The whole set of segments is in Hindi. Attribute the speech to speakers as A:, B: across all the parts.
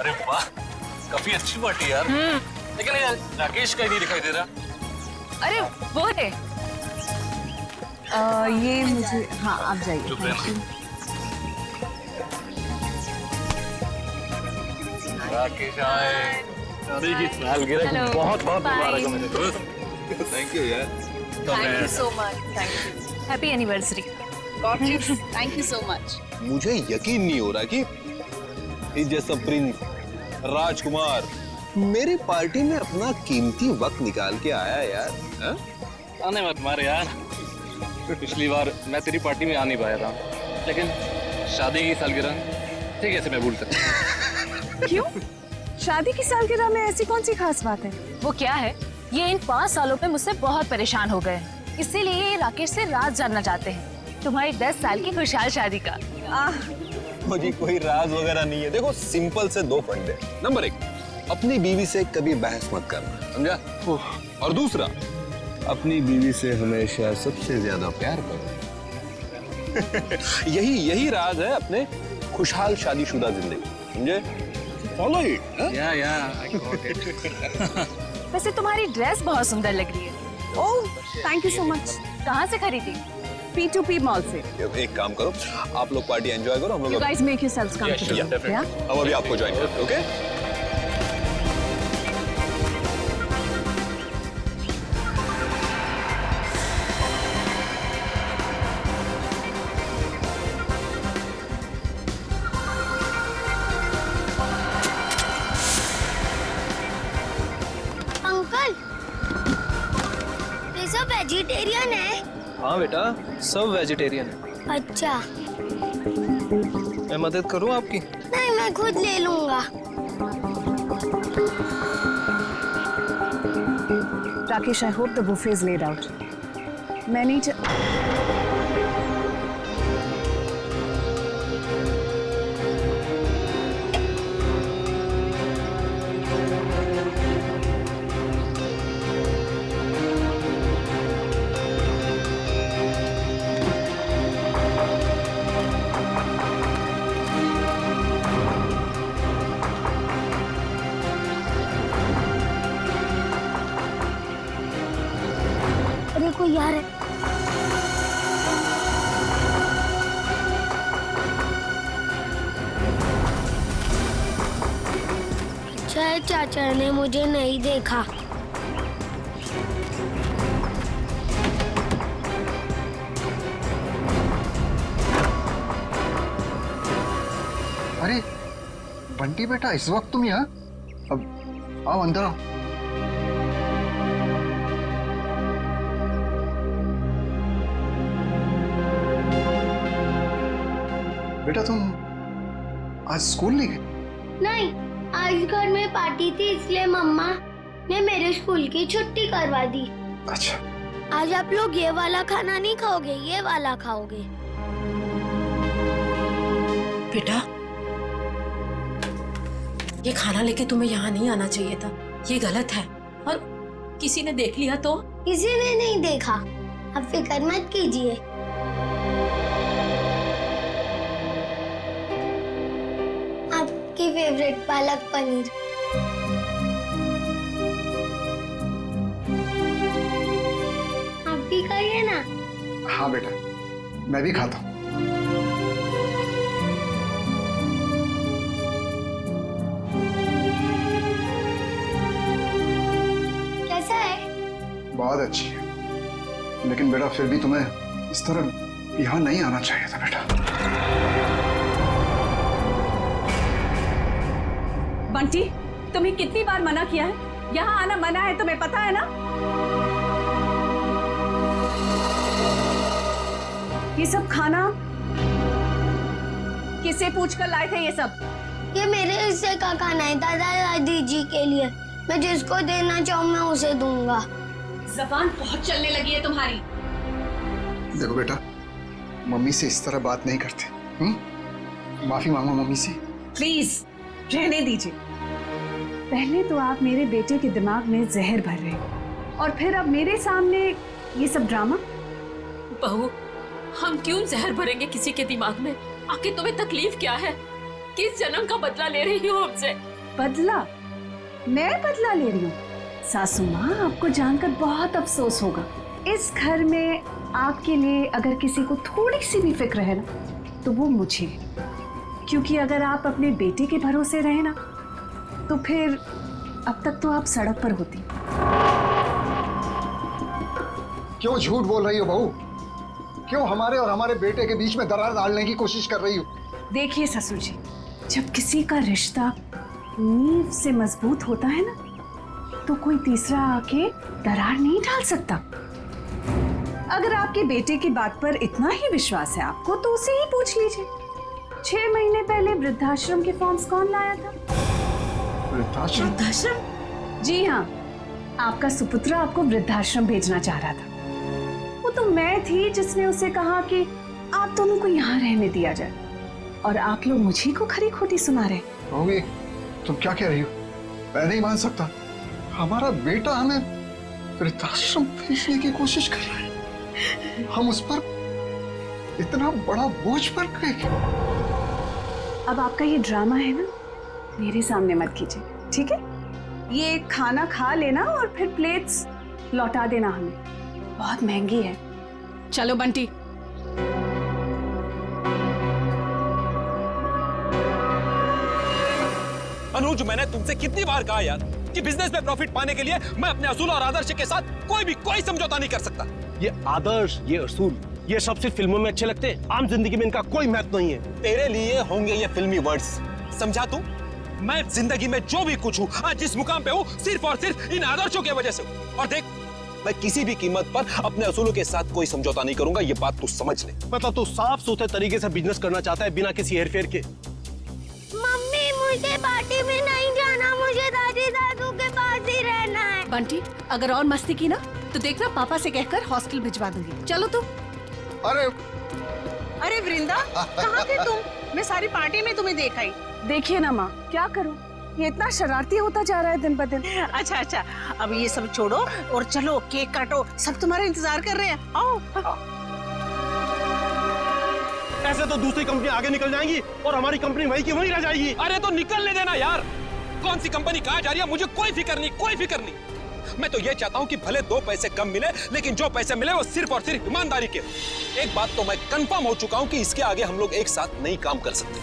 A: अरे वाह, काफी अच्छी पार्टी यार। लेकिन यार राकेश का ही नहीं दिखाई दे रहा।
B: अरे वो है।
C: ये मुझे, हाँ आप जाइए।
A: चुप रहना। राकेश आए। शादी की सालगिरह की बहुत बहुत मुबारक हो मेरे दोस्त। थैंक यू यार।
B: Thank you so much. Thank you. Happy anniversary.
C: Thank you so much.
D: मुझे यकीन नहीं हो रहा कि इस जैसा प्रिंस राजकुमार मेरी पार्टी में अपना कीमती वक्त निकाल के आया यार। हा?
A: आने मत मार यार। पिछली बार मैं तेरी पार्टी में आ नहीं पाया था, लेकिन शादी की सालगिरह ठीक है, मैं भूल सकता।
C: क्यों? शादी की सालगिरह में ऐसी कौन सी खास बात है?
B: वो क्या है, ये इन 5 सालों में मुझसे बहुत परेशान हो गए, इसीलिए ये राकेश से राज जानना चाहते हैं तुम्हारी 10 साल की खुशहाल शादी का।
D: मुझे कोई राज वगैरह नहीं है। देखो सिंपल से 2 फंडे। नंबर 1, अपनी बीवी से कभी बहस मत करना, समझा? और दूसरा, अपनी बीवी से हमेशा सबसे ज्यादा प्यार करो। यही राज है अपने खुशहाल शादीशुदा जिंदगी, समझे? Follow it.
A: या आई गॉट इट।
B: वैसे तुम्हारी ड्रेस बहुत सुंदर लग रही है।
C: Oh thank you so much.
B: कहाँ से खरीदी?
C: P2P मॉल से।
D: एक काम करो, आप लोग पार्टी एंजॉय करो, हम
C: You
D: लोग
C: guys make yourselves comfortable. Yeah?
D: हम अभी आपको ज्वाइन करते हैं, ओके?
E: अंकल, ये सब वेजिटेरियन है?
F: हाँ बेटा, सब वेजिटेरियन है।
E: अच्छा।
F: मैं मदद करूँ आपकी?
E: नहीं, मैं खुद ले लूंगा।
C: Rakesh, I hope the buffet is laid out. मैं नहीं
E: अरे कोई यार है। शायद चाचा ने मुझे नहीं देखा।
G: अरे बंटी बेटा, इस वक्त तुम यहाँ? अब आओ अंदर आओ। बेटा तुम आज स्कूल नहीं गए?
E: नहीं, आज घर में पार्टी थी, इसलिए मम्मा ने मेरे स्कूल की छुट्टी करवा दी।
G: अच्छा।
E: आज आप लोग ये वाला खाना नहीं खाओगे, ये वाला खाओगे।
H: बेटा, ये खाना लेके तुम्हें यहाँ नहीं आना चाहिए था, ये गलत है। और किसी ने देख लिया तो?
E: किसी ने नहीं देखा, आप फिक्र मत कीजिए। आपकी फेवरेट पालक पनीर। आप भी खाइए ना।
G: हाँ बेटा, मैं भी खाता हूँ।
E: कैसा है?
G: बहुत अच्छी है, लेकिन बेटा फिर भी तुम्हें इस तरह यहाँ नहीं आना चाहिए था बेटा।
C: बंटी, तुम्हें कितनी बार मना किया है? यहाँ आना मना है, तुम्हें पता है ना? ये सब खाना किससे पूछ कर लाए थे ये सब?
E: ये मेरे हिस्से का खाना है, दादा दादी जी के लिए। मैं जिसको देना चाहूँ मैं उसे दूंगा।
C: जबान बहुत चलने लगी है तुम्हारी।
G: देखो बेटा, मम्मी से इस तरह बात नहीं करते। माफी मांगो मम्मी से।
C: प्लीज रहने दीजिए। पहले तो आप मेरे बेटे के दिमाग में जहर भर रहे और फिर अब मेरे सामने ये सब ड्रामा।
H: बहू, हम क्यों जहर भरेंगे किसी के दिमाग में? आखिर तुम्हें तकलीफ क्या है? किस जन्म का बदला ले रही हो हमसे?
C: बदला? मैं बदला ले रही हूँ? सासू माँ, आपको जानकर बहुत अफसोस होगा। इस घर में आपके लिए अगर किसी को थोड़ी सी भी फिक्र है ना, तो वो मुझे। क्योंकि अगर आप अपने बेटे के भरोसे रहे ना, तो फिर अब तक तो आप सड़क पर होती।
G: क्यों झूठ बोल रही हो बहू? क्यों हमारे और हमारे बेटे के बीच में दरार डालने की कोशिश कर रही हो?
C: देखिए ससुर जी, जब किसी का रिश्ता नींव से मजबूत होता है ना, तो कोई तीसरा आके दरार नहीं डाल सकता। अगर आपके बेटे की बात पर इतना ही विश्वास है आपको, तो उसे ही पूछ लीजिए। 6 महीने पहले वृद्धाश्रम के फॉर्म्स कौन लाया था?
H: वृद्धाश्रम?
C: जी हाँ, आपका सुपुत्र आपको वृद्धाश्रम भेजना चाह रहा था। वो तो मैं थी जिसने उसे कहा कि आप दोनों को यहाँ रहने दिया जाए, और आप लोग मुझे को खरी खोटी सुना रहे।
G: बहू, तुम क्या कह रही हो? मैं नहीं मान सकता। हमारा बेटा हमें वृद्धाश्रम भेजने की कोशिश कर रहा है। हम उस पर इतना बड़ा बोझ पड़ गए।
C: अब आपका ये ड्रामा है ना, मेरे सामने मत कीजिए, ठीक है? ये खाना खा लेना और फिर प्लेट्स लौटा देना हमें, बहुत महंगी है।
H: चलो बंटी।
I: अनुज, मैंने तुमसे कितनी बार कहा यार कि बिजनेस में प्रॉफिट पाने के लिए मैं अपने असूल और आदर्श के साथ कोई समझौता नहीं कर सकता।
J: ये आदर्श, ये असूल, ये सब सिर्फ फिल्मों में अच्छे लगते हैं, आम जिंदगी में इनका कोई महत्व नहीं है।
I: तेरे लिए होंगे ये फिल्मी वर्ड्स, समझा तू? मैं जिंदगी में जो भी कुछ हूँ, आज जिस मुकाम पे हूँ, सिर्फ और सिर्फ इन आदर्शों की वजह से हूँ। और देख, मैं किसी भी कीमत पर अपने असूलों के साथ कोई समझौता नहीं करूंगा, ये बात तू समझ ले।
J: मतलब तू साफ सुथरे तरीके से बिजनेस करना चाहता है, बिना किसी हेरफेर के।
E: मम्मी, मुझे पार्टी में नहीं जाना, मुझे दादी दादू के पास ही रहना है।
H: बंटी, अगर और मस्ती की ना, तो देखना पापा से कहकर हॉस्टल भिजवा दूंगी। चलो तुम।
C: अरे वृंदा, कहाँ थे तुम? मैं सारी पार्टी में तुम्हें देखा ही। देखिए ना माँ, क्या करूँ, ये इतना शरारती होता जा रहा है दिन ब दिन।
K: अच्छा, अब ये सब छोड़ो और चलो केक काटो, सब तुम्हारा इंतजार कर रहे हैं। आओ।
J: ऐसे तो दूसरी कंपनी आगे निकल जाएंगी और हमारी कंपनी वहीं की वहीं रह जाएगी।
I: अरे तो निकलने देना यार, कौन सी कंपनी कहाँ जा रही है मुझे कोई फिक्र नहीं। मैं तो ये चाहता हूँ कि भले 2 पैसे कम मिले, लेकिन जो पैसे मिले वो सिर्फ और सिर्फ ईमानदारी के। एक बात तो मैं कंफर्म हो चुका हूँ कि इसके आगे हम लोग एक साथ नहीं काम कर सकते।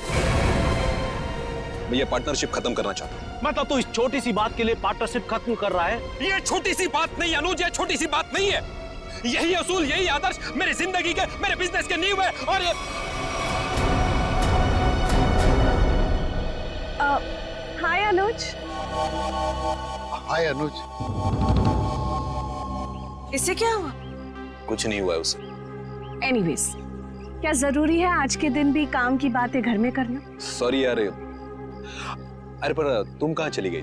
I: मैं ये पार्टनरशिप खत्म करना चाहता हूँ।
J: मतलब तू इस छोटी सी बात के लिए पार्टनरशिप खत्म कर रहा है?
I: ये छोटी सी बात नहीं अनुज, ये छोटी सी बात नहीं है। यही असूल, यही आदर्श मेरी जिंदगी के, मेरे बिजनेस के नींव है। और ये
C: हाय अनुज।
G: हाय अनुज।
C: इससे क्या हुआ?
I: कुछ नहीं हुआ है उसे।
C: एनीवेज, क्या जरूरी है आज के दिन भी काम की बातें घर में करना?
I: सॉरी यार। अरे पर तुम कहाँ चली गई?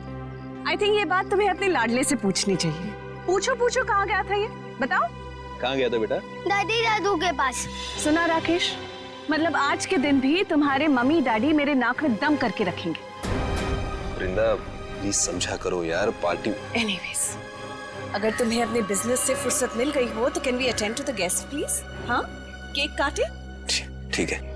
C: आई थिंक ये बात तुम्हें अपने लाडले से पूछनी चाहिए। पूछो कहाँ गया था ये, बताओ।
I: कहाँ गया था बेटा?
E: दादी दादू के पास।
C: सुना राकेश, मतलब आज के दिन भी तुम्हारे मम्मी डैडी मेरे नाक में दम करके रखेंगे।
I: वृंदा, प्लीज समझा करो यार, पार्टी।
C: एनीवेज, अगर तुम्हें अपने बिजनेस से फुर्सत मिल गई हो तो can we attend to the guest please? हाँ, केक काटे?
I: ठीक है।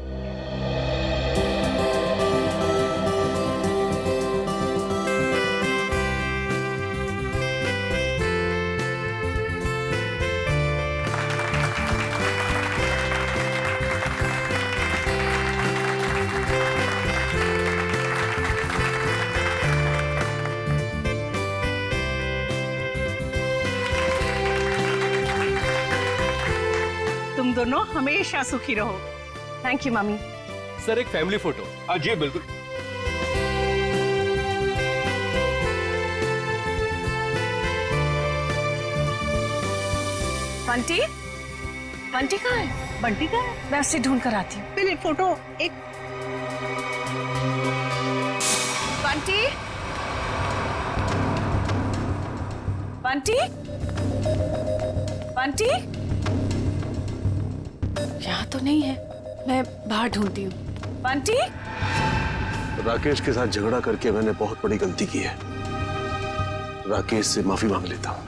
K: तुम दोनों हमेशा सुखी रहो।
C: Thank you mummy.
J: सर, एक फैमिली फोटो।
I: जी बिल्कुल।
C: बंटी कहाँ है?
K: बंटी का है?
C: मैं उसे ढूंढ कर आती हूँ।
K: पहले फोटो एक।
C: बंटी यहाँ तो नहीं है, मैं बाहर ढूंढती हूँ। बंटी।
J: राकेश के साथ झगड़ा करके मैंने बहुत बड़ी गलती की है। राकेश से माफी मांग लेता हूँ।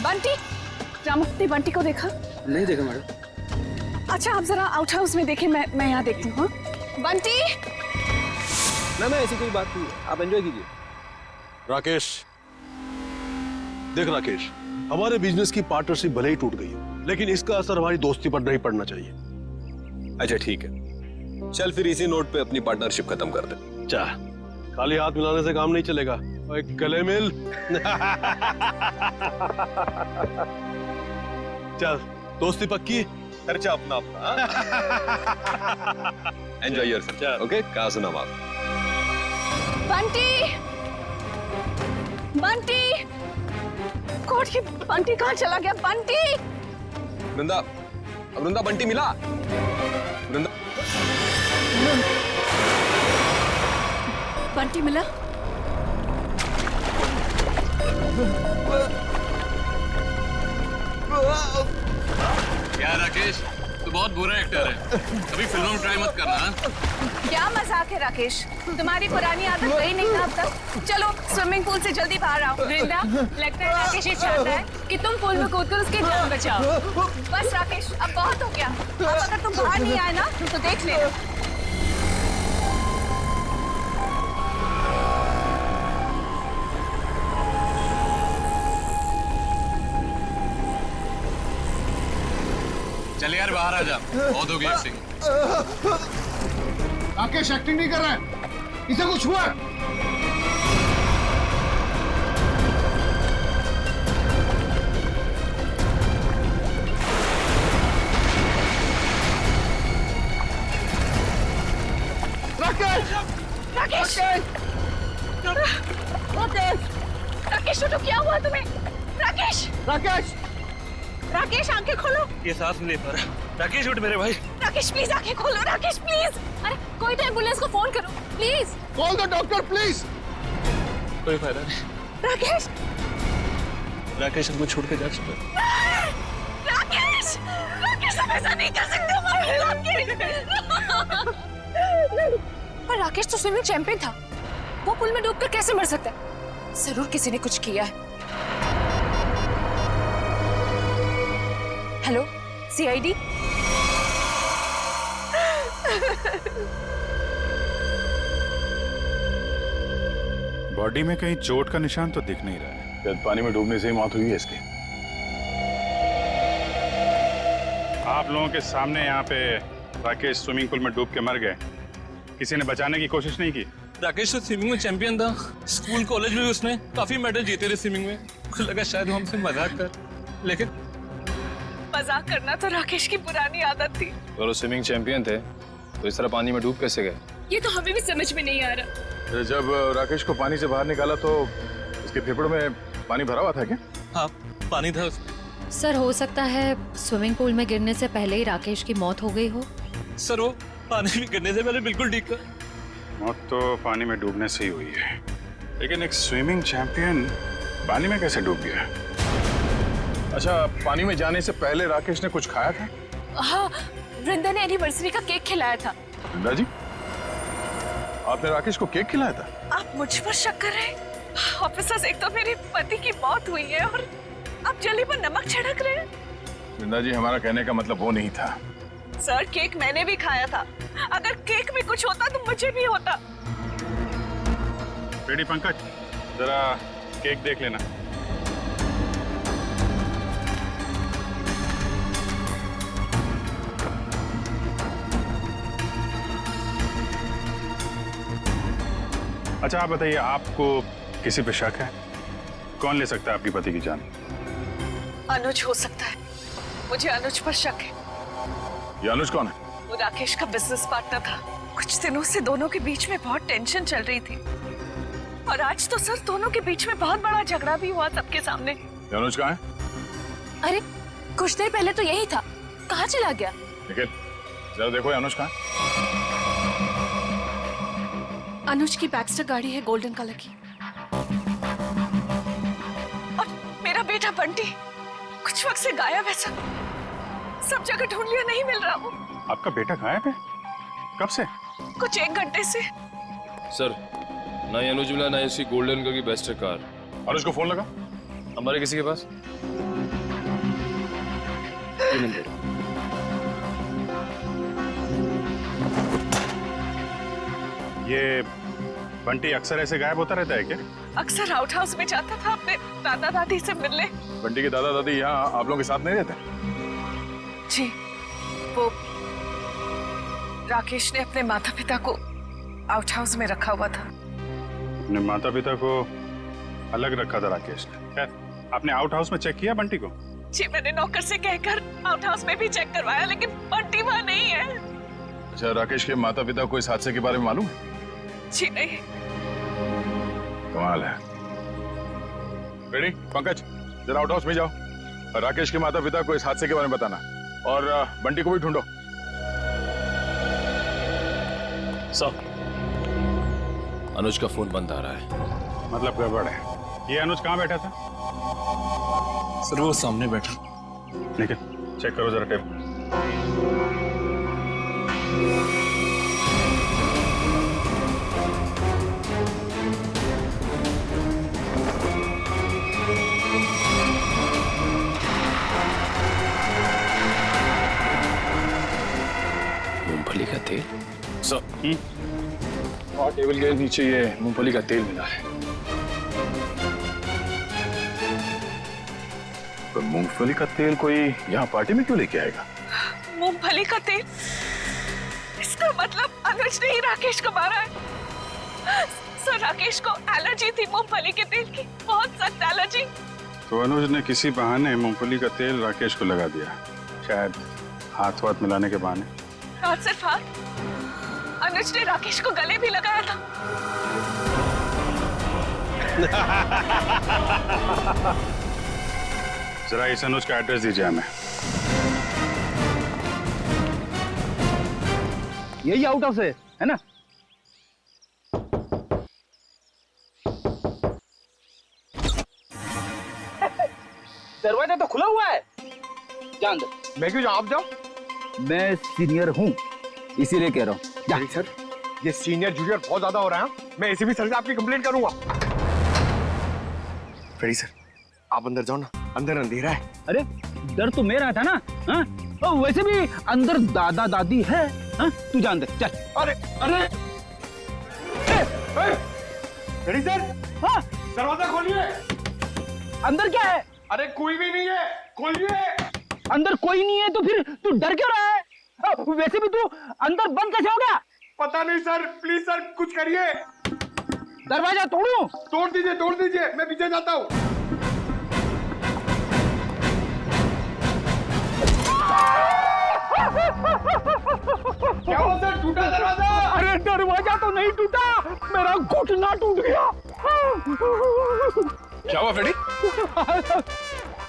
C: बंटी, रामुक्ति बंटी को देखा?
F: नहीं देखा मैडम।
C: अच्छा, आप जरा आउट हाउस में देखें, मैं यहाँ देखती हूँ। बंटी।
F: मैं ऐसी कोई बात नहीं है, आप एंजॉय कीजिए।
J: राकेश, देख राकेश, हमारे बिजनेस की पार्टनरशिप भले ही टूट गई हो, लेकिन इसका असर हमारी दोस्ती पर नहीं पड़ना चाहिए।
D: अच्छा ठीक है, चल फिर इसी नोट पे अपनी पार्टनरशिप खत्म कर दे।
J: जा, खाली हाथ मिलाने से काम नहीं चलेगा, और एक गले मिल। चल, दोस्ती पक्की,
D: खर्चा अपना अपना। Enjoy yourself, okay? कहा सुना आप?
C: बंटी, बंटी, कोट की बंटी कहाँ चला गया? बंटी,
D: वृंदा, वृंदा बंटी मिला? वृंदा,
C: बंटी मिला?
A: क्या राकेश, तू बहुत बुरा एक्टर है, कभी फिल्मों में ट्राई मत करना। हाँ?
B: क्या मजाक है राकेश, तुम्हारी पुरानी आदत गई नहीं ना अब तक। चलो स्विमिंग पूल से जल्दी बाहर आओ। वृंदा, लगता है राकेश ये चाहता है कि तुम पूल में कूदकर उसकी जान बचाओ। बस राकेश, अब बहुत हो गया। अब अगर तुम बाहर नहीं आए ना तो देख ले।
A: चल यार बाहर आ जा, बहुत हो गई एक्टिंग।
G: राकेश एक्टिंग नहीं कर रहा है, इसे कुछ हुआ है। राकेश,
B: राकेश, राकेश तो क्या हुआ तुम्हें? राकेश,
G: राकेश,
B: राकेश आंखें खोलो।
F: ये सांस नहीं ले पा रहा। राकेश उठ मेरे भाई।
B: राकेश प्लीज आंखें खोलो। राकेश प्लीज, अरे कोई तो एम्बुलेंस को फोन करो please.
G: Call the doctor please.
F: कोई फायदा नहीं।
B: राकेश,
F: राकेश हमको छोड़ के जा चुका है।
B: राकेश, राकेश तुम ऐसा नहीं कर सकते हमारे राकेश। पर राकेश तो स्विमिंग चैंपियन था, वो पुल में डूबकर कैसे मर सकता है? जरूर किसी ने कुछ किया है। हेलो सीआईडी,
L: बॉडी में कहीं चोट का निशान तो दिख नहीं रहा है। शायद पानी में डूबने से ही मौत हुई है इसकी। आप लोगों के सामने यहाँ पे राकेश स्विमिंग पूल में डूब के मर गए, किसी ने बचाने की कोशिश नहीं की?
A: राकेश तो स्विमिंग में चैंपियन था, स्कूल कॉलेज में उसने काफी मेडल जीते थे स्विमिंग में। मुझे लगा शायद वो हमसे मजाक कर, लेकिन
B: मजाक करना तो राकेश की पुरानी आदत थी।
A: और वो स्विमिंग चैंपियन थे तो इस तरह पानी में डूब कैसे गए?
B: ये तो हमें भी समझ में नहीं आ रहा।
L: जब राकेश को पानी से बाहर निकाला तो उसके फेफड़ों में पानी भरा हुआ था क्या?
A: हाँ, पानी था उसमें।
M: सर हो सकता है स्विमिंग पूल में गिरने से पहले ही राकेश की मौत हो गई हो।
A: सर वो पानी में गिरने से पहले बिल्कुल ठीक था।
L: मौत तो पानी में डूबने से ही हुई है, लेकिन एक स्विमिंग चैंपियन पानी में कैसे डूब गया? अच्छा, पानी में जाने से पहले राकेश ने कुछ खाया था?
B: हाँ, वृंदा ने एनिवर्सरी का केक खिलाया था।
L: वृंदा जी, आपने राकेश को केक खिलाया था?
B: आप मुझ पर शक कर रहे हैं? ऑफिसर्स, एक तो मेरे पति की मौत हुई है और आप जली पर नमक छिड़क रहे हैं।
L: वृंदा जी, हमारा कहने का मतलब वो नहीं था।
B: सर, केक मैंने भी खाया था। अगर केक में कुछ होता तो मुझे भी होता।
L: बेटी पंकज, जरा केक देख लेना। अच्छा आप बताइए, आपको किसी पे शक है? कौन ले सकता है आपकी पति की जान?
B: अनुज हो सकता है, मुझे अनुज पर शक है।
L: ये अनुज कौन है?
B: वो राकेश का बिजनेस पार्टनर था। कुछ दिनों से दोनों के बीच में बहुत टेंशन चल रही थी और आज तो सर दोनों के बीच में बहुत बड़ा झगड़ा भी हुआ सबके सामने।
L: ये अनुज कहाँ है?
B: अरे कुछ देर पहले तो यही था, कहाँ चला गया?
L: निखिल, जरा देखो ये अनुज कहाँ है?
B: अनुज की बैक्स्टर गाड़ी है गोल्डन कलर की। और मेरा बेटा बंटी कुछ वक्त से गायब है सर। सब जगह ढूंढ लिया, नहीं मिल रहा वो।
L: आपका बेटा गायब है? कब से?
B: कुछ 1 घंटे से।
N: सर, ना ही अनुज मिला, ना ही उसकी गोल्डन कलर की बेस्टर कार।
L: अनुज को फोन लगा
N: हमारे किसी के पास?
L: ये बंटी अक्सर ऐसे गायब होता रहता है क्या?
B: अक्सर आउट हाउस में जाता था अपने दादा दादी से मिलने।
L: बंटी के दादा दादी यहाँ आप लोगों के साथ नहीं रहते?
B: जी, वो राकेश ने अपने माता पिता को आउट हाउस में रखा हुआ था।
L: अपने माता पिता को अलग रखा था राकेश ने। खैर, आपने आउट हाउस में चेक किया बंटी को?
B: जी, मैंने नौकर से कहकर आउट हाउस में भी चेक करवाया, लेकिन बंटी वहाँ नहीं है।
L: अच्छा, राकेश के माता पिता को इस हादसे के बारे में मालूम है?
B: जी नहीं।
L: कमाल है। रेडी पंकज, जरा आउट हाउस में जाओ। राकेश के माता पिता को इस हादसे के बारे में बताना और बंटी को भी ढूंढो।
N: सर, अनुज का फोन बंद आ रहा है।
L: मतलब गड़बड़ है। ये अनुज कहाँ बैठा था?
F: सर वो सामने बैठा।
L: ठीक है, चेक करो जरा टेप।
N: मूंगफली का तेल? सर,
L: और टेबल के नीचे ये मूंगफली का तेल मिला है। तो मूंगफली का तेल कोई यहाँ पार्टी में क्यों लेके आएगा?
B: मूंगफली का तेल? इसका मतलब अनुज ने ही राकेश को मारा है। सर, राकेश को एलर्जी थी मूंगफली के तेल की, बहुत सख्त एलर्जी।
L: तो अनुज ने किसी बहाने मूंगफली का तेल राकेश को लगा दिया, शायद हाथ वाथ मिलाने के बहाने।
B: हाथ सिर्फ हाथ, अनुज ने राकेश को गले भी लगाया था।
L: जरा इस अनुज का एड्रेस दीजिए हमें।
O: यही आउट हाउस है ना? दरवाजा तो खुला हुआ है। जा अंदर। मैं क्यों जाऊं? आप जाओ। मैं सीनियर हूँ, इसीलिए कह रहा हूँ।
P: सर, ये सीनियर जूनियर बहुत ज्यादा हो रहा है। मैं एसीपी सर से आपकी कंप्लेंट करूंगा। फ्रेडी सर, आप अंदर जाओ ना, अंदर अंधेरा है।
O: अरे डर तो मेरा था ना। हाँ? और वैसे भी अंदर दादा दादी है। हाँ? तू जा अंदर चल।
P: अरे अरे फ्रेडी सर,
O: हाँ?
P: दरवाजा खोलिए।
O: अंदर क्या है?
P: अरे कोई भी नहीं है, खोलिए।
O: अंदर कोई नहीं है तो फिर तू डर क्यों रहा है? वैसे भी तू अंदर बंद कैसे हो गया?
P: पता नहीं सर, प्लीज सर कुछ करिए।
O: दरवाजा तोड़ूं?
P: तोड़ दीजिए, मैं पीछे जाता हूँ। क्या हुआ सर, टूटा दरवाजा?
O: अरे दरवाजा तो नहीं टूटा, मेरा घुटना टूट गया।
L: क्या हुआ फ्रेडी?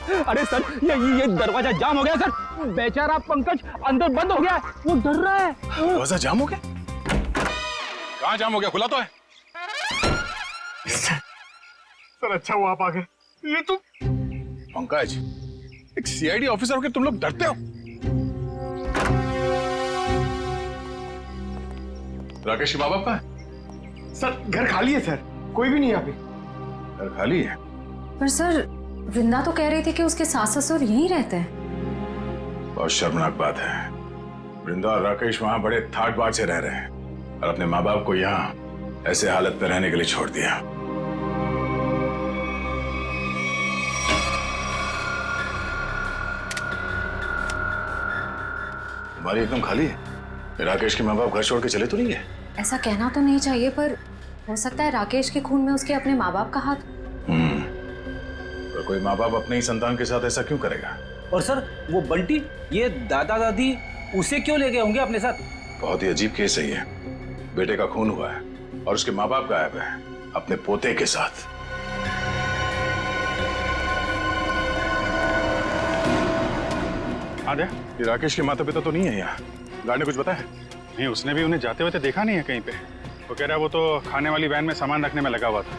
O: अरे सर, ये दरवाजा जाम हो गया सर। बेचारा पंकज अंदर बंद हो गया, वो डर रहा है।
L: दरवाजा जाम हो गया? कहाँ जाम हो गया? खुला तो है।
P: सर अच्छा हुआ आप आ गए। ये तो
L: पंकज, एक सीआईडी ऑफिसर होकर तुम लोग डरते हो? राकेश के माँ बाप कहाँ है?
P: सर घर खाली है सर, कोई भी नहीं यहाँ पे।
L: घर खाली है?
M: पर सर, वृंदा तो कह रही थी कि उसके सास ससुर यहीं रहते हैं।
L: बहुत शर्मनाक बात है। वृंदा और राकेश वहां बड़े ठाट बाट से रह रहे हैं और अपने माँ बाप को यहाँ ऐसे हालत में रहने के लिए छोड़ दिया। तुम्हारी एकदम खाली है। राकेश के माँ बाप घर छोड़ के चले तो नहीं है?
M: ऐसा कहना तो नहीं चाहिए, पर हो सकता है राकेश के खून में उसके अपने माँ बाप का हाथ।
L: तो कोई माँ बाप अपने ही संतान के साथ ऐसा क्यों करेगा?
O: और सर वो बंटी, ये दादा दादी उसे क्यों ले गए होंगे अपने साथ?
L: बहुत ही अजीब केस है ये। बेटे का खून हुआ है और उसके माँ बाप गायब है अपने पोते के साथ। आद्या, ये राकेश के माता पिता तो नहीं है यहाँ? गार्ड ने कुछ बताया? नहीं, उसने भी उन्हें जाते हुए तो देखा नहीं है कहीं पे। वो कह रहा है वो तो खाने वाली वैन में सामान रखने में लगा हुआ था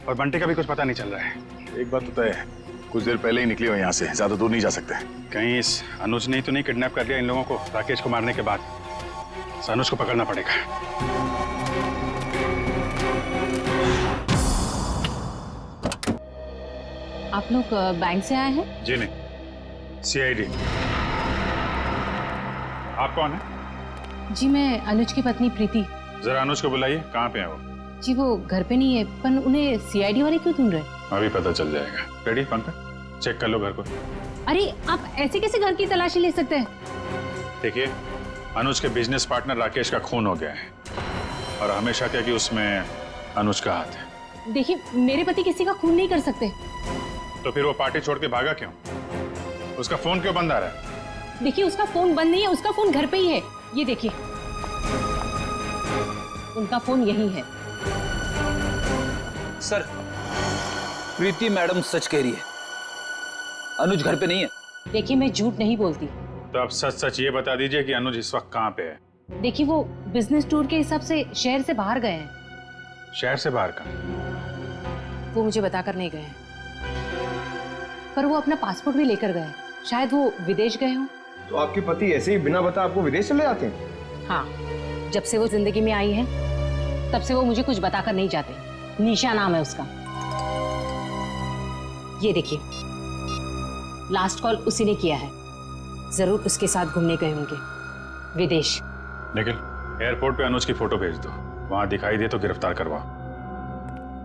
L: और बंटी का भी कुछ पता नहीं चल रहा है। एक बात तो तय है, कुछ देर पहले ही निकली हो यहाँ से, ज्यादा दूर नहीं जा सकते। कहीं इस अनुज ने तो नहीं किडनैप कर लिया इन लोगों को राकेश को मारने के बाद? इस अनुज को पकड़ना पड़ेगा।
M: आप लोग बैंक से आए हैं?
L: जी नहीं, सीआईडी। आप कौन है?
M: जी मैं अनुज की पत्नी प्रीति।
L: जरा अनुज को बुलाइए, कहाँ पे है वो?
H: जी वो घर पे नहीं है, पर उन्हें सीआईडी वाले क्यों ढूंढ रहे हैं?
L: अभी पता चल जाएगा। रेडी पंकज, चेक कर लो घर को।
H: अरे आप ऐसे कैसे घर की तलाशी ले सकते हैं?
L: देखिए, अनुज के बिजनेस पार्टनर राकेश का खून हो गया है और हमेशा क्या कि उसमें अनुज का हाथ है।
H: देखिए, मेरे पति किसी का खून नहीं कर सकते।
L: तो फिर वो पार्टी छोड़ के भागा क्यों? उसका फोन क्यों बंद आ रहा है?
H: देखिए, उसका फोन बंद नहीं है, उसका फोन घर पे ही है। ये देखिए, उनका फोन यही है।
O: सर, प्रीति मैडम सच कह रही है, अनुज घर पे नहीं है।
H: देखिए, मैं झूठ नहीं बोलती।
L: तो आप सच सच ये बता दीजिए कि अनुज इस वक्त कहाँ पे है?
H: देखिए, वो बिजनेस टूर के हिसाब से शहर से बाहर गए हैं।
L: शहर से बाहर का?
H: वो मुझे बताकर नहीं गए, पर वो अपना पासपोर्ट भी लेकर गए। शायद वो विदेश गए हों।
P: तो आपके पति ऐसे ही बिना बता आपको विदेश चले जाते हैं?
H: हाँ, जब से वो जिंदगी में आई है तब से वो मुझे कुछ बताकर नहीं जाते। निशा नाम है उसका। ये देखिए, लास्ट कॉल उसी ने किया है। जरूर उसके साथ घूमने गए होंगे विदेश।
L: निखिल, एयरपोर्ट पे अनुज की फोटो भेज दो, वहां दिखाई दे तो गिरफ्तार करवा।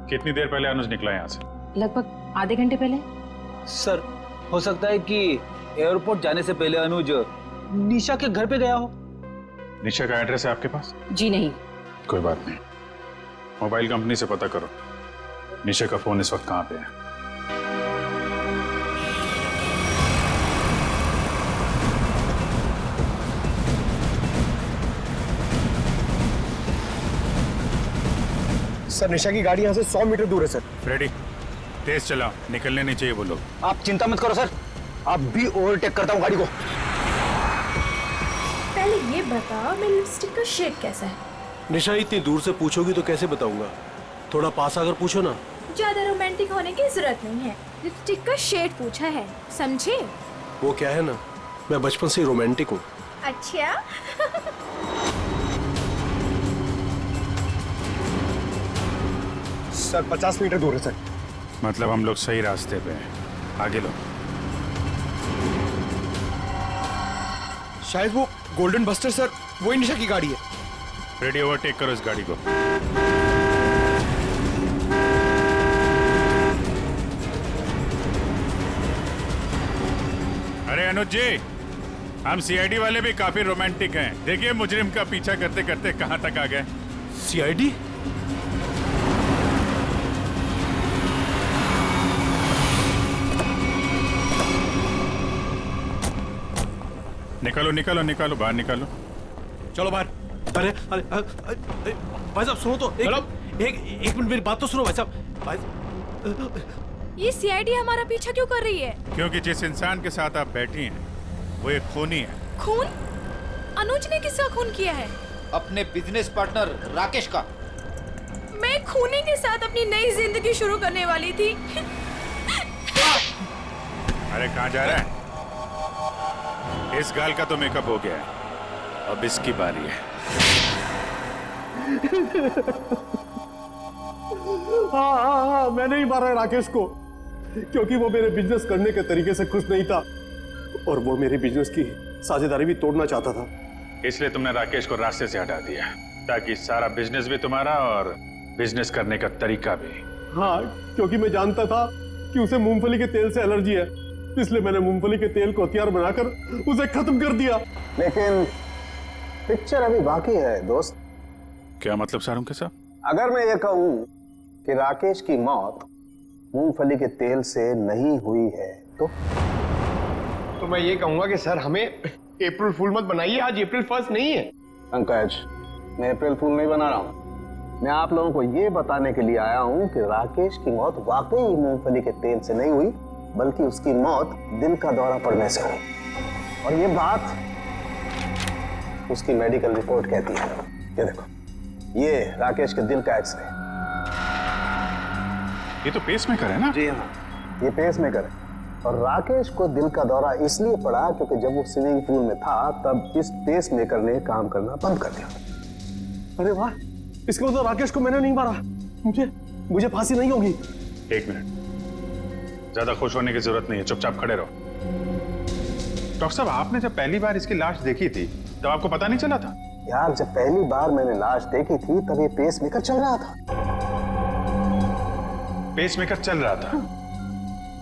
L: कितनी देर पहले अनुज निकला यहाँ से?
H: लगभग आधे घंटे पहले।
O: सर, हो सकता है कि एयरपोर्ट जाने से पहले अनुज निशा के घर पे गया हो।
L: निशा का एड्रेस है आपके पास?
H: जी नहीं।
L: कोई बात नहीं, मोबाइल कंपनी से पता करो निशा का फोन इस वक्त कहाँ पे है।
P: सर, निशा की गाड़ी यहाँ से 100 मीटर दूर है सर।
L: रेडी, तेज चलाओ, निकलने नहीं चाहिए वो लोग।
O: आप चिंता मत करो सर, आप भी ओवरटेक करता हूँ गाड़ी को।
Q: पहले ये बता, मेरी लिपस्टिक का शेड कैसा है?
J: निशा, इतनी दूर से पूछोगी तो कैसे बताऊंगा? थोड़ा पास आकर पूछो ना।
Q: ज्यादा रोमांटिक होने की जरूरत नहीं है, लिपस्टिक का शेड पूछा है, समझे?
J: वो क्या है ना, मैं बचपन से रोमांटिक हूँ।
Q: अच्छा।
P: सर, 50 मीटर दूर है सर।
L: मतलब हम लोग सही रास्ते पे हैं, आगे लो।
P: शायद वो गोल्डन बस्टर सर, वही निशा की गाड़ी है।
L: रेडी, ओवरटेक करो इस गाड़ी को। अरे अनुज जी, हम सीआईडी वाले भी काफी रोमांटिक हैं। देखिए मुजरिम का पीछा करते करते कहां तक आ गए।
J: सीआईडी?
L: निकालो निकालो निकालो, बाहर निकालो।
J: चलो बाहर। अरे अरे भाई साहब सुनो तो, एक मिनट मेरी बात तो सुनो भाई साहब।
Q: ये सीआईडी हमारा पीछा क्यों कर रही है?
L: क्योंकि जिस इंसान के साथ आप बैठी हैं वो एक खूनी है।
Q: खून? अनुज ने किसका खून किया है?
O: अपने बिजनेस पार्टनर राकेश का।
Q: मैं खूनी के साथ अपनी नई जिंदगी शुरू करने वाली थी।
L: अरे कहाँ जा रहा है? इस गाल का तो मेकअप हो गया है, अब इसकी बारी है।
J: हाँ, मैंने ही मारा है राकेश को, क्योंकि वो मेरे बिजनेस करने के तरीके से खुश नहीं था और वो मेरे बिजनेस की साझेदारी भी तोड़ना चाहता था।
L: इसलिए तुमने राकेश को रास्ते से हटा दिया, ताकि सारा बिजनेस भी तुम्हारा और बिजनेस करने का तरीका भी।
J: हाँ, क्योंकि मैं जानता था कि उसे मूंगफली के तेल से एलर्जी है, इसलिए मैंने मूंगफली के तेल को हथियार बनाकर उसे खत्म कर दिया।
D: लेकिन पिक्चर अभी बाकी है दोस्त।
L: क्या मतलब सारुण के साहब?
D: अगर मैं ये कहूं कि राकेश की मौत मूंगफली के तेल से नहीं हुई है तो
P: मैं ये कहूंगा कि सर हमें अप्रैल फूल मत बनाइए, आज अप्रैल 1 नहीं है।
D: पंकज, मैं अप्रैल फूल नहीं बना रहा हूं। मैं आप लोगों को ये बताने के लिए आया हूं कि राकेश की मौत वाकई मूंगफली के तेल से नहीं हुई, बल्कि उसकी मौत दिल का दौरा पड़ने से हुई। और ये बात उसकी मेडिकल रिपोर्ट कहती है। ये देखो, ये राकेश के दिल का एक्सरे।
L: ये तो पेसमेकर है ना?
D: जी हाँ, ये पेसमेकर है। और राकेश को दिल का दौरा इसलिए पड़ा क्योंकि जब वो स्विमिंग पूल में था तब इस पेसमेकर ने काम करना बंद कर दिया।
J: अरे वाह, इसका मतलब राकेश को मैंने नहीं मारा। मुझे फांसी नहीं होगी।
L: एक मिनट, ज्यादा खुश होने की जरूरत नहीं है, चुपचाप खड़े रहो। डॉक्टर साहब, आपने जब पहली बार इसकी लाश देखी थी तब आपको पता नहीं चला था?
R: यार जब पहली बार मैंने लाश देखी थी तब ये पेस मेकर चल रहा था।
L: पेस मेकर चल रहा था,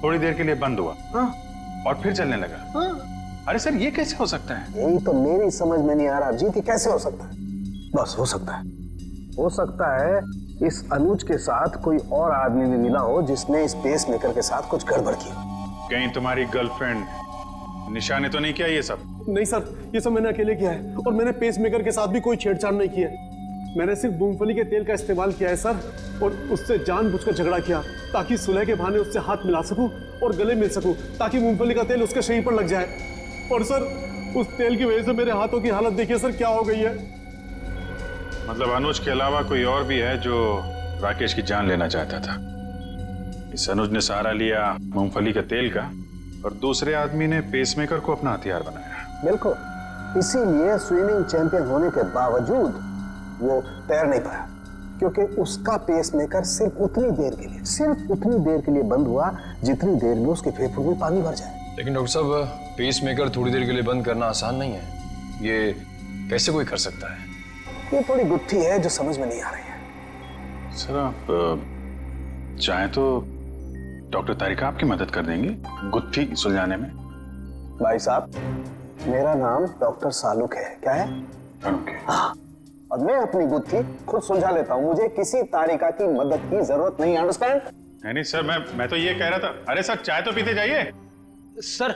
L: थोड़ी देर के लिए बंद हुआ और फिर चलने लगा। अरे सर ये कैसे हो सकता है?
R: यही तो मेरी समझ में नहीं आ रहा जी, कैसे हो सकता है? बस हो सकता है इस अनुज के साथ कोई और आदमी भी मिला हो जिसने इस पेस मेकर के साथ कुछ गड़बड़ की।
L: कहीं तुम्हारी गर्लफ्रेंड निशा ने तो नहीं किया ये सब?
J: नहीं सर, ये सब मैंने अकेले किया है और मैंने पेस मेकर के साथ भी कोई छेड़छाड़ नहीं की है। मैंने सिर्फ मूंगफली के तेल का इस्तेमाल किया है सर, और उससे जानबूझकर झगड़ा किया ताकि सुलह के बहाने उससे हाथ मिला सकूं और गले मिल सकूं, ताकि मूंगफली का तेल उसके शरीर पर लग जाए। और सर उस तेल की वजह से मेरे हाथों की हालत देखिए सर क्या हो गई है।
L: मतलब अनुज के अलावा कोई और भी है जो राकेश की जान लेना चाहता था। इस अनुज ने सहारा लिया मूंगफली के तेल का और दूसरे आदमी ने पेसमेकर को अपना हथियार बनाया।
R: बिल्कुल, इसीलिए स्विमिंग चैंपियन होने के बावजूद वो तैर नहीं पाया, क्योंकि उसका पेसमेकर सिर्फ उतनी देर के लिए बंद हुआ जितनी देर में उसके फेफड़ों में पानी भर जाए।
N: लेकिन डॉक्टर साहब, पेसमेकर थोड़ी देर के लिए बंद करना आसान नहीं है। ये कैसे कोई कर सकता है?
R: ये थोड़ी गुत्थी है जो समझ में नहीं आ रही है।
L: सर आप चाहें तो डॉक्टर तारिका आपकी मदद कर देंगी गुत्थी सुलझाने में।
R: भाई साहब, मेरा नाम डॉक्टर सालुक है। क्या है? हाँ, और मैं अपनी गुत्थी खुद सुलझा लेता हूँ। मुझे किसी तारिका की मदद की जरूरत नहीं। अंडरस्टैंड?
L: नहीं सर, मैं तो ये कह रहा था। अरे सर चाय तो पीते जाइए।
O: सर,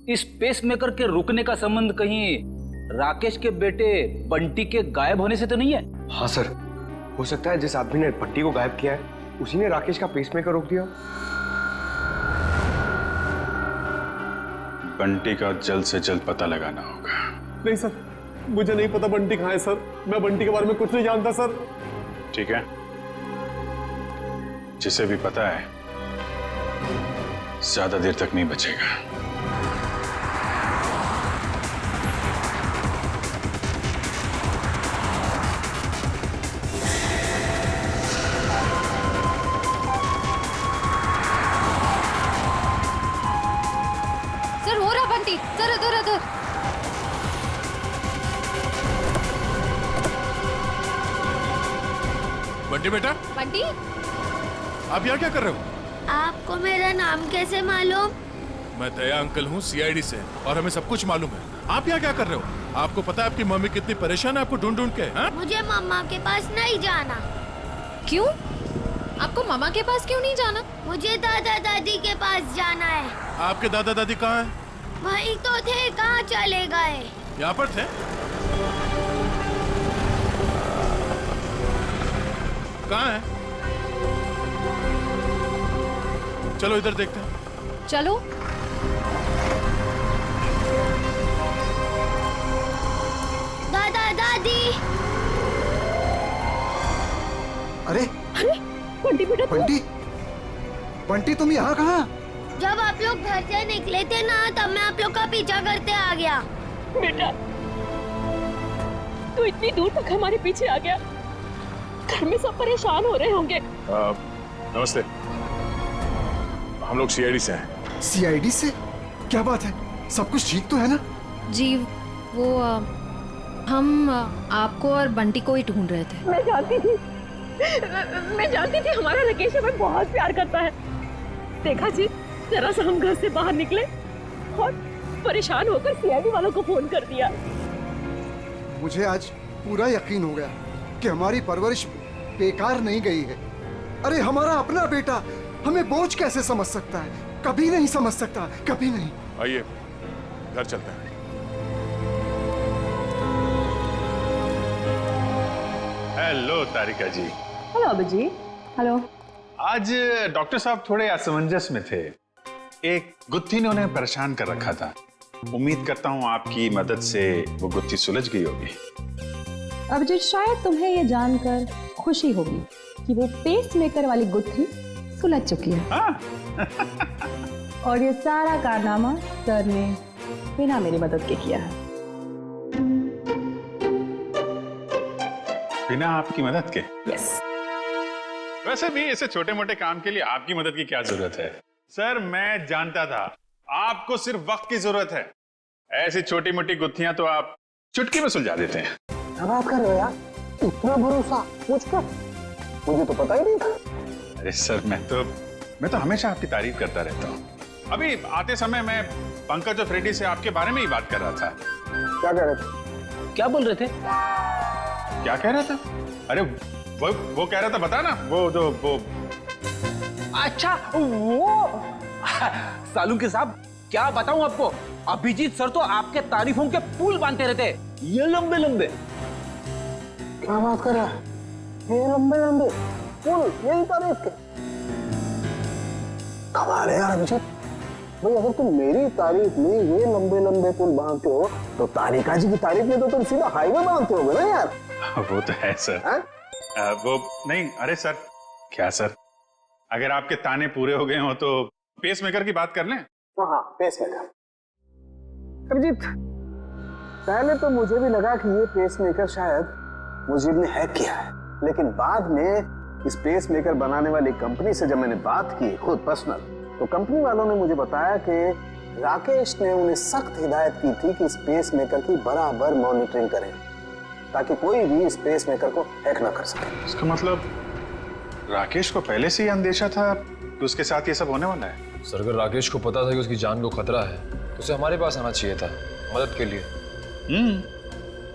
O: इस पेसमेकर के रुकने का संबंध कहीं राकेश के बेटे बंटी के गायब होने से तो नहीं है?
P: हाँ सर, हो सकता है जिस आदमी ने बंटी को गायब किया है उसी ने राकेश का पेसमेकर रोक दिया।
L: बंटी का जल्द से जल्द पता लगाना होगा।
J: नहीं सर, मुझे नहीं पता बंटी कहाँ है सर। मैं बंटी के बारे में कुछ नहीं जानता सर।
L: ठीक है, जिसे भी पता है ज्यादा देर तक नहीं बचेगा।
M: सर इधर इधर।
S: बंटी बेटा।
M: बंटी,
S: आप यहाँ क्या कर रहे हो?
E: आपको मेरा नाम कैसे मालूम?
S: मैं दया अंकल हूँ सीआईडी से, और हमें सब कुछ मालूम है। आप यहाँ क्या कर रहे हो? आपको पता है आपकी मम्मी कितनी परेशान है आपको ढूंढ ढूंढ के? हा?
E: मुझे मम्मा के पास नहीं जाना।
M: क्यों? आपको मामा के पास क्यों नहीं जाना?
E: मुझे दादा दादी के पास जाना है।
S: आपके दादा दादी कहाँ हैं?
E: वही तो थे, कहाँ चले गए?
S: यहाँ पर थे। कहाँ है? चलो इधर देखते हैं।
M: चलो।
E: दादा दादी।
G: अरे
E: बंटी बेटा,
G: बंटी तुम यहाँ कहाँ?
E: जब आप लोग घर से निकले थे ना, तब मैं आप लोग का पीछा करते आ गया।
T: बेटा, तू इतनी दूर तक हमारे पीछे आ गया। घर में सब परेशान हो रहे होंगे।
L: नमस्ते, हम लोग सीआईडी से हैं।
G: सीआईडी से? क्या बात है, सब कुछ ठीक तो है ना?
M: जी वो हम आपको और बंटी को ही ढूंढ रहे थे।
T: मैं जानती थी हमारा राकेश हमें बहुत प्यार करता है। देखा जी, जरा सा हम घर से बाहर निकले और परेशान होकर सीआईडी वालों को फोन कर दिया।
G: मुझे आज पूरा यकीन हो गया कि हमारी परवरिश बेकार नहीं गई है। अरे हमारा अपना बेटा हमें बोझ कैसे समझ सकता है? कभी नहीं समझ सकता, कभी नहीं।
L: आइए घर चलते हैं। हेलो तारिका जी।
T: हेलो अबू जी। हेलो।
L: आज डॉक्टर साहब थोड़े असमंजस में थे। एक गुत्थी ने उन्हें परेशान कर रखा था। उम्मीद करता हूँ आपकी मदद से वो गुत्थी सुलझ गई होगी।
T: अब जी, शायद तुम्हें ये जानकर खुशी होगी कि वो पेसमेकर वाली गुत्थी सुलझ चुकी है। और ये सारा कारनामा सर ने बिना मेरी मदद के किया है।
L: बिना आपकी मदद के?
T: यस।
L: वैसे भी ऐसे छोटे मोटे काम के लिए आपकी मदद की क्या जरूरत है? सर मैं जानता था आपको सिर्फ वक्त की जरूरत है। ऐसी छोटी मोटी गुत्थियां तो आप चुटकी में सुलझा देते हैं।
R: क्या बात कर रहे हो यार? इतना भरोसा मुझ पर? मुझे तो पता ही नहीं था।
L: अरे सर, मैं तो हमेशा आपकी तारीफ करता रहता हूँ। अभी आते समय मैं पंकज और फ्रेडी से आपके बारे में ही बात कर रहा था।
R: क्या कह रहे थे?
O: क्या बोल रहे थे?
L: क्या कह रहा था? अरे वो कह रहा था, बता ना, वो
O: अच्छा वो सालू के साहब, क्या बताऊं आपको, अभिजीत सर तो आपके तारीफों के पुल बांधते रहते, ये लंबे लंबे।
R: क्या बात कर रहा है? ये लंबे लंबे पुल, यही तारीफ के? कमाल है यार अभिजीत भाई, अगर तुम मेरी तारीफ में ये लंबे लंबे पुल बांधते हो तो तारिका जी की तारीफ में तो तुम सीधा हाईवे बांधते होगे ना यार।
L: वो तो है सर। वो नहीं, अरे सर, क्या सर, अगर आपके ताने पूरे हो गए हो तो पेस मेकर की बात कर लें।
R: हाँ, पेस मेकर। अभिजीत, पहले तो मुझे भी लगा कि ये पेस मेकर शायद मुजीब ने हैक किया है, लेकिन बाद में इस पेस मेकर बनाने वाली कंपनी से जब मैंने बात की खुद पर्सनल, तो कंपनी वालों ने मुझे बताया कि राकेश ने उन्हें सख्त हिदायत की थी कि इस पेस मेकर की बराबर मॉनिटरिंग करें ताकि कोई भी इस पेस मेकर को हैक ना कर सके।
L: इसका मतलब राकेश को पहले से ही अंदेशा था कि उसके साथ ये सब होने वाला है?
N: सर, अगर राकेश को पता था कि उसकी जान को खतरा है तो उसे हमारे पास आना चाहिए था मदद के लिए।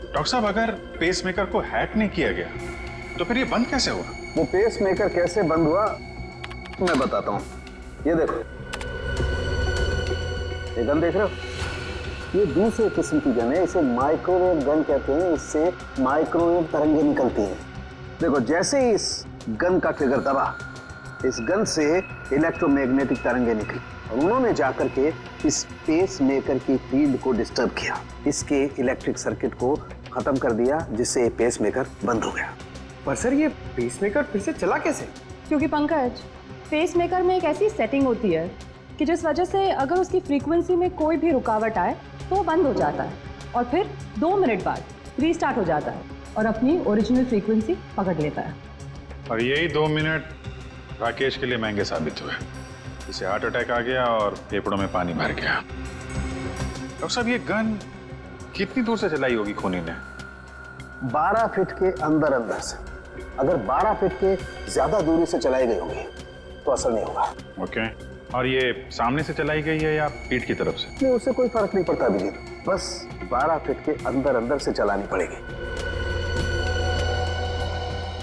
L: डॉक्टर साहब, अगर पेस मेकर को हैक नहीं किया गया तो फिर ये बंद कैसे हुआ?
R: वो पेस मेकर कैसे बंद हुआ मैं बताता हूँ। ये देखो, ये गन देख रहे हो? ये दूसरे किस्म की गन है, इसे माइक्रोवेव गन कहते हैं। इससे माइक्रोवेव तरंगे निकलती हैं। देखो, जैसे ही इस गन का ट्रिगर दबा, इस गन से इलेक्ट्रोमैग्नेटिक तरंगे निकली और उन्होंने जाकर के इस पेस मेकर की फील्ड को डिस्टर्ब किया, इसके इलेक्ट्रिक सर्किट को खत्म कर दिया, जिससे पेस मेकर बंद हो गया।
P: पर सर, ये पेस मेकर फिर से चला कैसे?
T: क्योंकि पंकज, पेस मेकर में एक ऐसी सेटिंग होती है कि जिस वजह से अगर उसकी फ्रीक्वेंसी में कोई भी रुकावट आए तो वो बंद हो जाता है और फिर 2 मिनट बाद रीस्टार्ट हो जाता है और अपनी ओरिजिनल फ्रीक्वेंसी पकड़ लेता है।
L: और यही 2 मिनट राकेश के लिए महंगे साबित हुए। इसे हार्ट अटैक आ गया और फेफड़ों में पानी भर गया। डॉक्टर साहब, ये गन कितनी दूर से चलाई होगी खूनी ने?
R: 12 फीट के अंदर अंदर से। अगर 12 फीट के ज्यादा दूरी से चलाई गई होगी तो असर नहीं होगा।
L: ओके, और ये सामने से चलाई गई है या पीठ की तरफ से?
R: नहीं, उससे कोई फर्क नहीं पड़ता अभिजीत, बस 12 फीट के अंदर अंदर से चलानी पड़ेगी।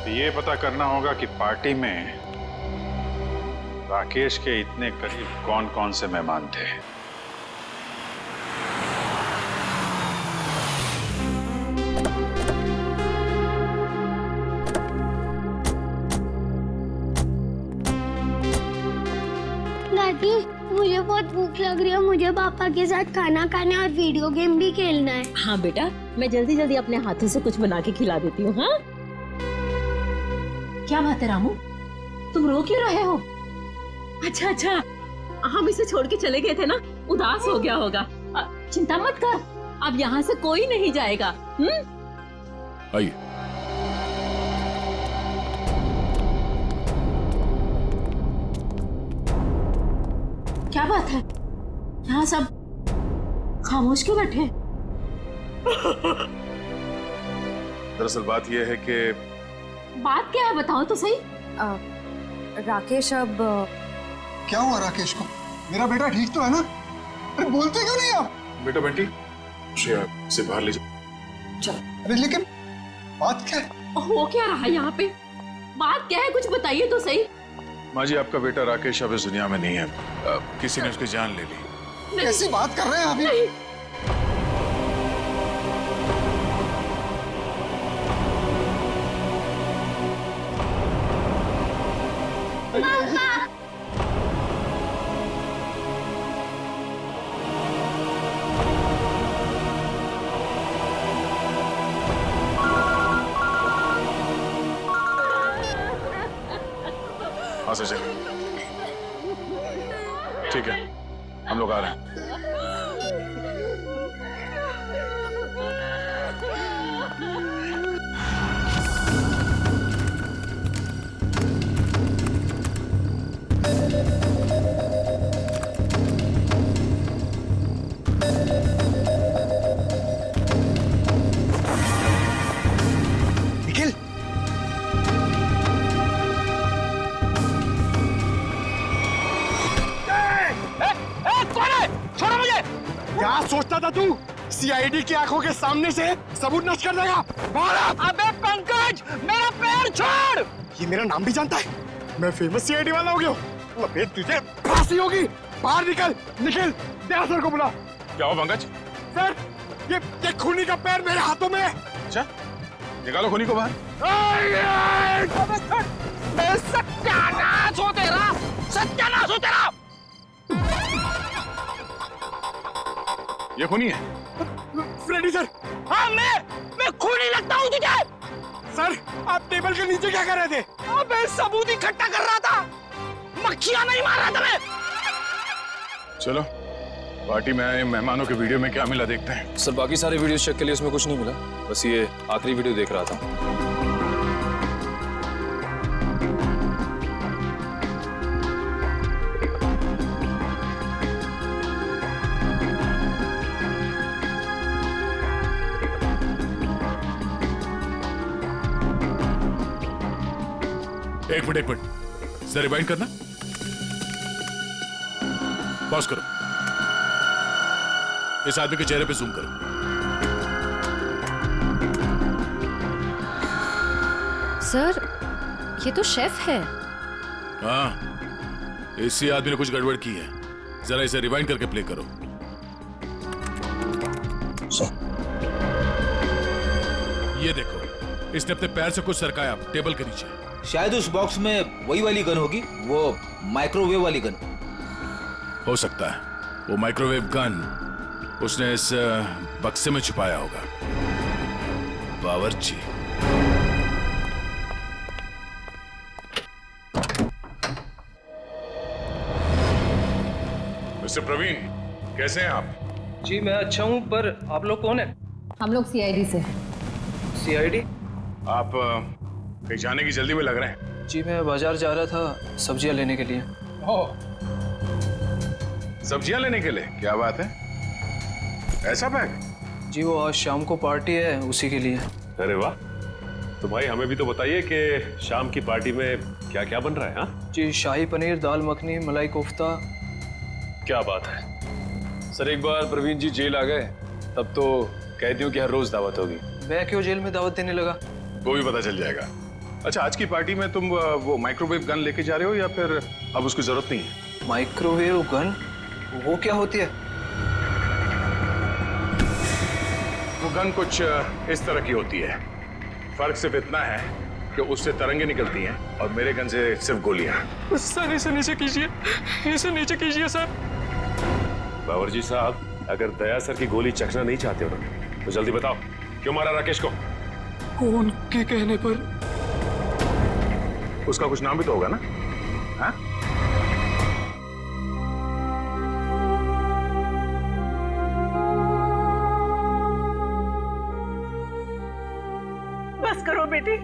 L: तो ये पता करना होगा कि पार्टी में राकेश के इतने करीब कौन कौन से मेहमान थे।
E: दादी, मुझे बहुत भूख लग रही है, मुझे पापा के साथ खाना खाना और वीडियो गेम भी खेलना है।
T: हाँ बेटा, मैं जल्दी जल्दी अपने हाथों से कुछ बना के खिला देती हूँ। हाँ, क्या बात है रामू, तुम रो क्यों रहे हो? अच्छा, हम इसे छोड़ के चले गए थे ना, उदास हो गया होगा। चिंता मत कर, अब यहाँ से कोई नहीं जाएगा।
S: आइए।
T: क्या बात है, यहाँ सब खामोश क्यों बैठे?
S: दरअसल बात यह है कि
T: बात क्या है, बताओ तो सही।
M: राकेश, अब
G: क्या हुआ राकेश को? मेरा बेटा ठीक तो है ना? अरे बोलते क्यों नहीं आप?
S: बेटा बंटी, से बाहर ले जाओ।
T: चलो।
G: अरे लेकिन बात क्या है?
T: हो क्या रहा है यहाँ पे? बात क्या है, कुछ बताइए तो सही।
S: माँ जी, आपका बेटा राकेश अब इस दुनिया में नहीं है। किसी ने उसकी जान ले ली।
G: कैसी बात कर रहे हैं अभी?
S: हाँ सर, ठीक है, हम लोग आ रहे हैं।
G: सोचता था तू सीआईडी की आंखों के सामने से सबूत नष्ट कर देगा?
O: अबे पंकज, मेरा पैर छोड़।
G: ये मेरा नाम भी जानता है? मैं फेमस सीआईडी वाला हो गया हूँ। अबे तुझे फांसी होगी। बाहर निकल, निखिल, तेरा सर को बुला।
L: क्या हो पंकज?
G: सर, ये खूनी का पैर मेरे हाथों में है।
L: अच्छा, निकालो खूनी को बाहर।
O: सत्यानाश हो तेरा, सत्यानाश हो तेरा।
L: ये खूनी है?
G: Freddy sir.
O: हाँ, मैं खूनी लगता हूँ तुझे?
G: सर, आप टेबल के नीचे क्या कर रहे थे?
O: अबे सबूत इकट्ठा कर रहा था, मक्खियां नहीं मार रहा था मैं।
L: चलो, पार्टी में आए मेहमानों के वीडियो में क्या मिला देखते हैं।
N: सर बाकी सारे वीडियो चेक के लिए उसमें कुछ नहीं मिला, बस ये आखिरी वीडियो देख रहा था।
S: एक मिनट सर, रिवाइंड करना, पॉज करो, इस आदमी के चेहरे पे जूम करो।
M: सर, ये तो शेफ है।
S: हाँ, इसी आदमी ने कुछ गड़बड़ की है। जरा इसे रिवाइंड करके प्ले करो। ये देखो, इसने अपने पैर से कुछ सरकाया टेबल के नीचे।
O: शायद उस बॉक्स में वही वाली गन होगी, वो माइक्रोवेव वाली गन।
S: हो सकता है वो माइक्रोवेव गन उसने इस बक्से में छुपाया होगा। बावर्ची।
L: मिस्टर प्रवीण, कैसे हैं आप?
A: जी मैं अच्छा हूँ, पर आप लोग कौन है?
H: हम लोग सीआईडी से हैं।
A: सीआईडी?
L: आप कहीं जाने की जल्दी में लग रहे हैं।
A: जी मैं बाजार जा रहा था सब्जियां लेने के लिए।
L: सब्जियां लेने के लिए? क्या बात है, ऐसा बैग?
A: जी वो आज शाम को पार्टी है, उसी के लिए।
U: अरे वाह, तो भाई हमें भी तो बताइए कि शाम की पार्टी में क्या क्या बन रहा है? हाँ
A: जी, शाही पनीर, दाल मखनी, मलाई कोफ्ता।
U: क्या बात है।
N: सर एक बार प्रवीण जी जेल आ गए तब तो कैदियों की हर रोज दावत होगी।
A: मैं क्यों जेल में दावत देने लगा?
L: वो भी पता चल जाएगा। अच्छा, आज की पार्टी में तुम वो माइक्रोवेव गन लेके जा रहे हो या फिर अब उसकी जरूरत नहीं है?
A: Microwave gun? वो क्या होती है?
L: वो गन कुछ इस तरह की होती है। फर्क सिर्फ इतना है कि उससे तरंगे निकलती हैं और मेरे गन से सिर्फ गोलियां।
A: सर इसे नीचे कीजिए, इसे नीचे कीजिए सर।
U: बावर्ची साहब, अगर दया सर की गोली चखना नहीं चाहते हो ना तो जल्दी बताओ, क्यों मारा राकेश को?
A: उनके कहने पर।
L: उसका कुछ नाम भी तो होगा ना? हाँ?
K: बस करो बेटी,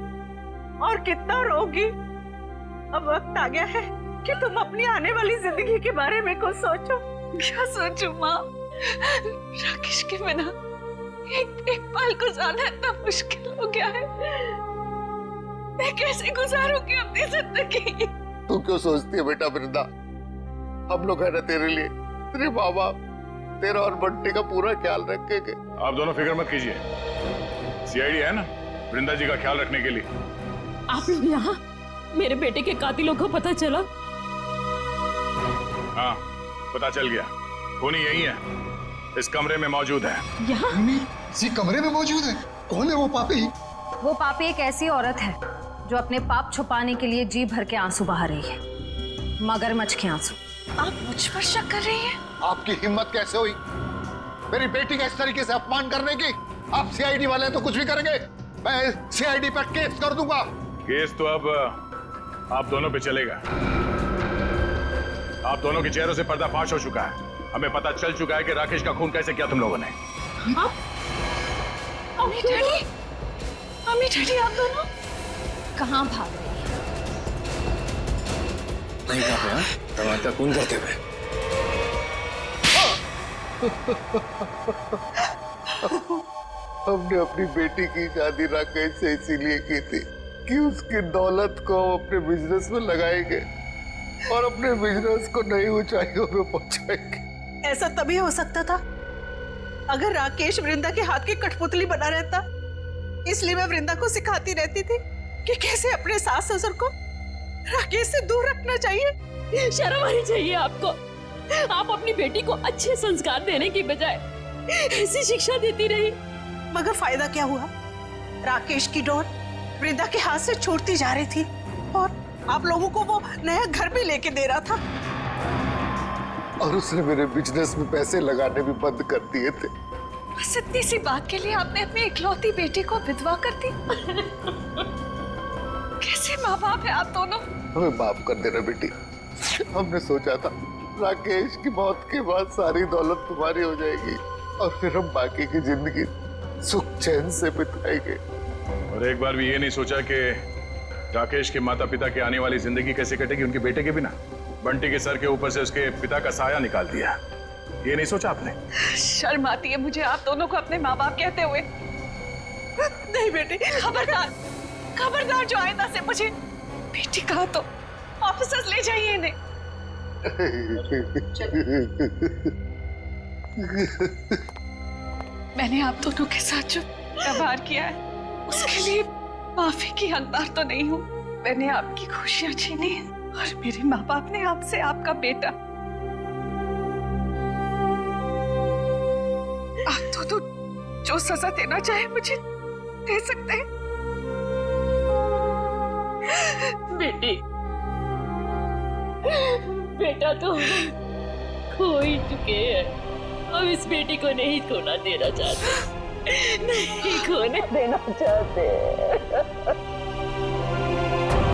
K: और कितना रोगी। अब वक्त आ गया है कि तुम अपनी आने वाली जिंदगी के बारे में कुछ सोचो।
B: क्या सोचूं माँ? राकेश के बिना एक पल गुजारना इतना मुश्किल हो गया है। मैं कैसे गुजारूंगी अपनी जिंदगी?
G: तू क्यों सोचती है बेटा वृंदा? हम लोग है ना तेरे लिए, तेरे माँ बाप, तेरा और बंटी का पूरा ख्याल रखेंगे।
L: आप दोनों फिक्र मत कीजिए, सीआईडी है ना वृंदा जी का ख्याल रखने के लिए।
V: आप लोग यहाँ? मेरे बेटे के कातिलों को पता चला?
L: हाँ, पता चल गया। खूनी यही है, इस कमरे में मौजूद है।
V: यहाँ?
G: इसी कमरे में मौजूद है? कौन है वो पापी?
H: वो पापी एक ऐसी औरत है जो अपने पाप छुपाने के लिए जी भर के आंसू बहा रही है, मगरमच्छ के आंसू।
B: आप मुझ पर शक कर रही हैं?
G: आपकी हिम्मत कैसे हुई मेरी बेटी का इस तरीके से अपमान करने की? आप सीआईडी वाले हैं तो कुछ भी करेंगे। मैं सीआईडी पर केस कर दूंगा।
L: केस तो अब आप दोनों पे चलेगा। आप दोनों के चेहरों से पर्दाफाश हो चुका है। हमें पता चल चुका है कि राकेश का खून कैसे किया तुम लोगों ने।
B: अम्मी डैडी, अम्मी डैडी आप दोनों
H: कहाँ भाग रही है?
N: नहीं कहा है, टमाटर खून करते हुए।
G: हमने अपनी बेटी की शादी राकेश से इसीलिए की थी कि उसकी दौलत को हम अपने बिजनेस में लगाएंगे और अपने बिजनेस को नई ऊंचाइयों पे पहुंचाएंगे।
K: ऐसा तभी हो सकता था अगर राकेश वृंदा के हाथ की कठपुतली बना रहता, इसलिए मैं वृंदा को सिखाती रहती थी कि कैसे अपने सास ससुर को राकेश से दूर रखना चाहिए।
V: शर्म आनी चाहिए आपको। आप अपनी बेटी को अच्छे संस्कार देने की बजाय ऐसी शिक्षा देती रही।
K: मगर फायदा क्या हुआ? राकेश की डोर वृंदा के हाथ से छूटती जा रही थी और आप लोगों को वो नया घर भी लेके दे रहा था।
G: और उसने मेरे बिजनेस में पैसे लगाने भी बंद कर दिए थे।
B: बस इतनी सी बात के लिए आपने अपनी इकलौती बेटी को विधवा कर दी। कैसे माँ बाप है आप दोनों?
G: हमें माफ कर देना बेटी। हमने सोचा था राकेश की मौत के बाद सारी दौलत तुम्हारी हो जाएगी और फिर हम बाकी की जिंदगी सुख चैन से बिताएंगे।
L: और एक बार भी ये नहीं सोचा कि राकेश के माता पिता की आने वाली जिंदगी कैसे कटेगी उनके बेटे के बिना। बंटी के सर के ऊपर से उसके पिता का साया निकाल दिया, ये नहीं सोचा आपने?
B: शर्म आती है मुझे आप दोनों को अपने माँ बाप कहते हुए। नहीं बेटी, खबरदार खबरदार, जो आइंदा से मुझे बेटी कहा तो ऑफिसर्स ले जाइए इन्हें। मैंने आप दोनों के साथ जो व्यवहार किया है उसके लिए माफी की हकदार तो नहीं हूँ। मैंने आपकी खुशियां छीनी और मेरे माँ बाप ने आपसे आपका बेटा। आप दोनों जो सजा देना चाहे मुझे दे सकते हैं।
V: बेटी, बेटा तो खो ही चुके हैं। हम इस बेटी को नहीं खोना देना चाहते, नहीं खोने देना चाहते।